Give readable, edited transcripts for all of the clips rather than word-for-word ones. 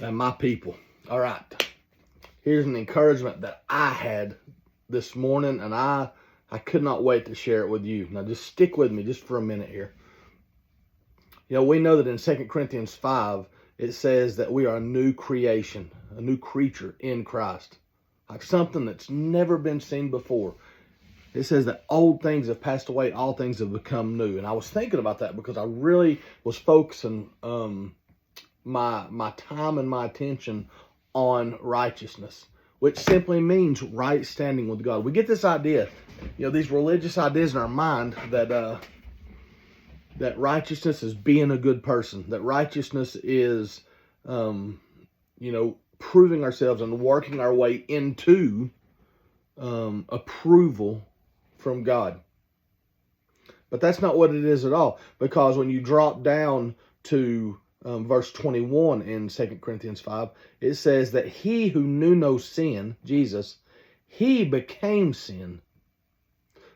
and my people. All right. Here's an encouragement that I had this morning, and I could not wait to share it with you. Now, just stick with me just for a minute here. You know, we know that in 2 Corinthians 5, it says that we are a new creation, a new creature in Christ, like something that's never been seen before. It says that old things have passed away, all things have become new. And I was thinking about that because I really was focusing my time and my attention on righteousness, which simply means right standing with God. We get this idea, you know, these religious ideas in our mind that that righteousness is being a good person, that righteousness is, you know, proving ourselves and working our way into approval from God. But that's not what it is at all, because when you drop down to verse 21 in 2 Corinthians 5, it says that he who knew no sin, Jesus, he became sin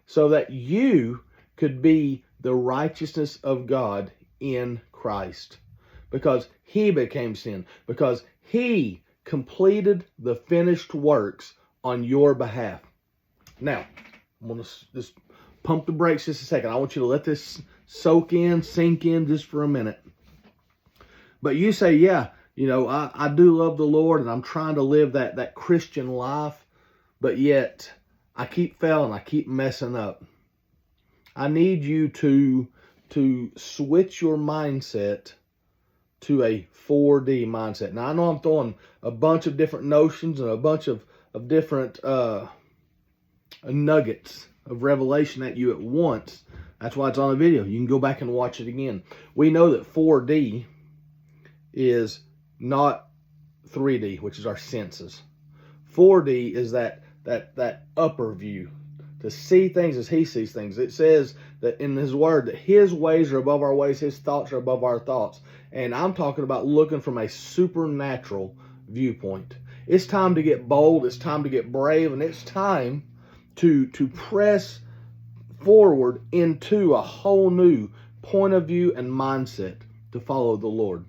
so that you could be the righteousness of God in Christ. Because he became sin, because he completed the finished works on your behalf. Now, I'm going to just pump the brakes just a second. I want you to let this soak in, sink in just for a minute. But you say, yeah, you know, I do love the Lord and I'm trying to live that Christian life, but yet I keep failing, I keep messing up. I need you to switch your mindset to a 4D mindset. Now, I know I'm throwing a bunch of different notions and a bunch of different nuggets of revelation at you at once. That's why it's on a video. You can go back and watch it again. We know that 4D is not 3D, which is our senses. 4D is that upper view, to see things as he sees things. It says that in his word that his ways are above our ways, his thoughts are above our thoughts. And I'm talking about looking from a supernatural viewpoint. It's time to get bold, it's time to get brave, and it's time to press forward into a whole new point of view and mindset to follow the Lord.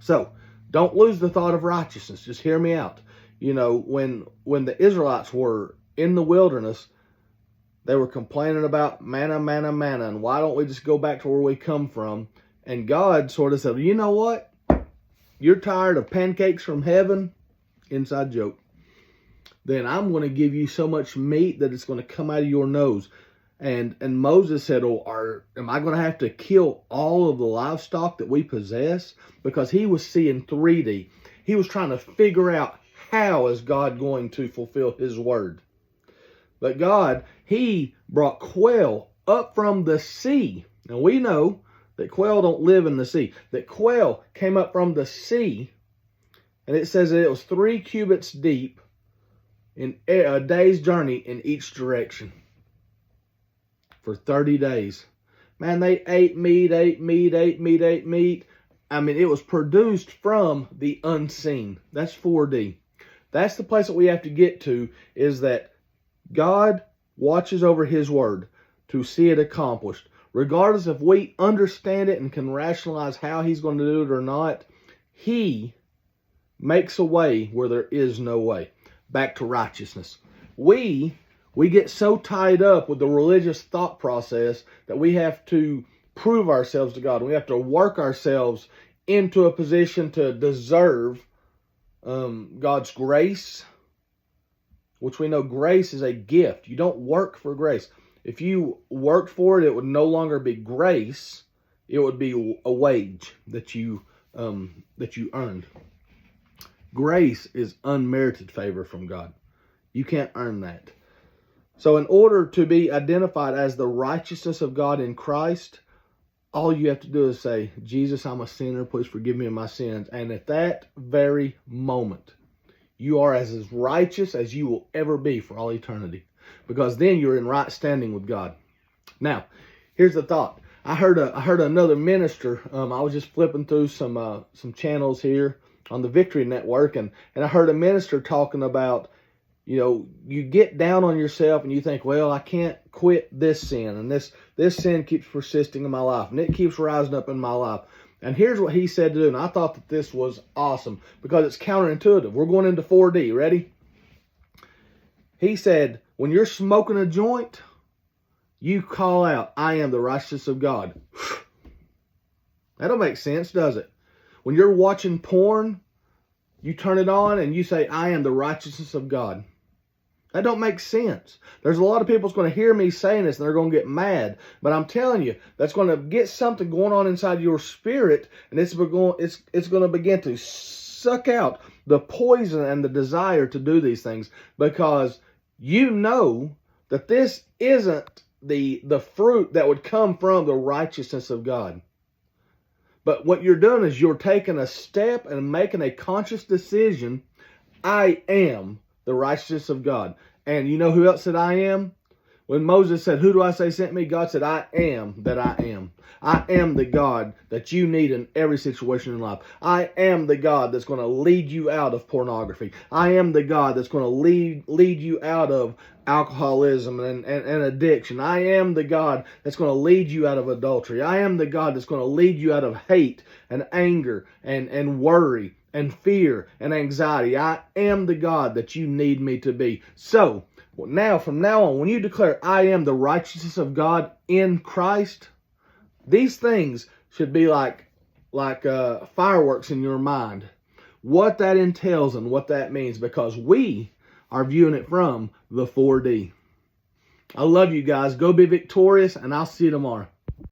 So, don't lose the thought of righteousness. Just hear me out. You know, when the Israelites were in the wilderness, they were complaining about manna, manna, manna, and why don't we just go back to where we come from? And God sort of said, you know what? You're tired of pancakes from heaven? Inside joke. Then I'm going to give you so much meat that it's going to come out of your nose. And Moses said, am I going to have to kill all of the livestock that we possess? Because he was seeing 3D. He was trying to figure out how is God going to fulfill his word. But God, he brought quail up from the sea. And we know that quail don't live in the sea. That quail came up from the sea. And it says that it was 3 cubits deep in a day's journey in each direction. For 30 days. Man, they ate meat. I mean, it was produced from the unseen. That's 4D. That's the place that we have to get to, is that God watches over his word to see it accomplished. Regardless if we understand it and can rationalize how he's going to do it or not, he makes a way where there is no way. Back to righteousness. We get so tied up with the religious thought process that we have to prove ourselves to God. We have to work ourselves into a position to deserve God's grace, which we know grace is a gift. You don't work for grace. If you worked for it, it would no longer be grace. It would be a wage that you earned. Grace is unmerited favor from God. You can't earn that. So in order to be identified as the righteousness of God in Christ, all you have to do is say, Jesus, I'm a sinner. Please forgive me of my sins. And at that very moment, you are as righteous as you will ever be for all eternity. Because then you're in right standing with God. Now, here's the thought. I heard another minister. I was just flipping through some channels here on the Victory Network, and I heard a minister talking about, you know, you get down on yourself and you think, well, I can't quit this sin, and this sin keeps persisting in my life, and it keeps rising up in my life. And here's what he said to do. And I thought that this was awesome because it's counterintuitive. We're going into 4D. Ready? He said, when you're smoking a joint, you call out, I am the righteousness of God. That don't make sense, does it? When you're watching porn, you turn it on and you say, I am the righteousness of God. That don't make sense. There's a lot of people that's going to hear me saying this and they're going to get mad. But I'm telling you, that's going to get something going on inside your spirit, and it's going to begin to suck out the poison and the desire to do these things, because you know that this isn't the fruit that would come from the righteousness of God. But what you're doing is you're taking a step and making a conscious decision. I am the righteousness of God. And you know who else said I am? When Moses said, who do I say sent me? God said, I am that I am. I am the God that you need in every situation in life. I am the God that's going to lead you out of pornography. I am the God that's going to lead you out of alcoholism and addiction. I am the God that's going to lead you out of adultery. I am the God that's going to lead you out of hate and anger and worry and fear and anxiety. I am the God that you need me to be. So, now, from now on, when you declare, I am the righteousness of God in Christ, these things should be like fireworks in your mind. What that entails and what that means, because we are viewing it from the 4D. I love you guys. Go be victorious, and I'll see you tomorrow.